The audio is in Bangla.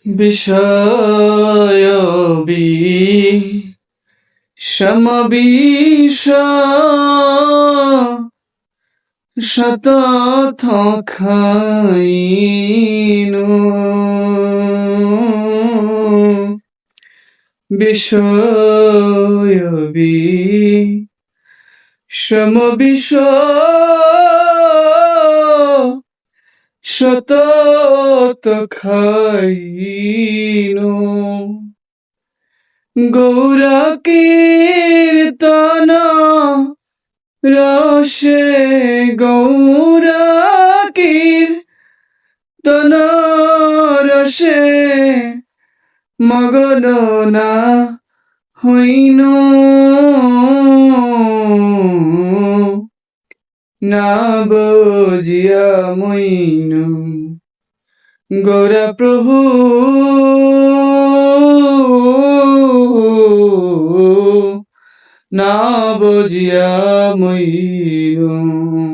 বিষয়বি সমবিষ শতথ খাইনু বিষয়বি সমবিষ শতত খাইনু গৌরা কীর্তন রসে গৌরা কীর্তন রসে মগন না হইনু না বুঝিয়া মইনু গৌরা প্রভু না বুঝিয়া মইনু।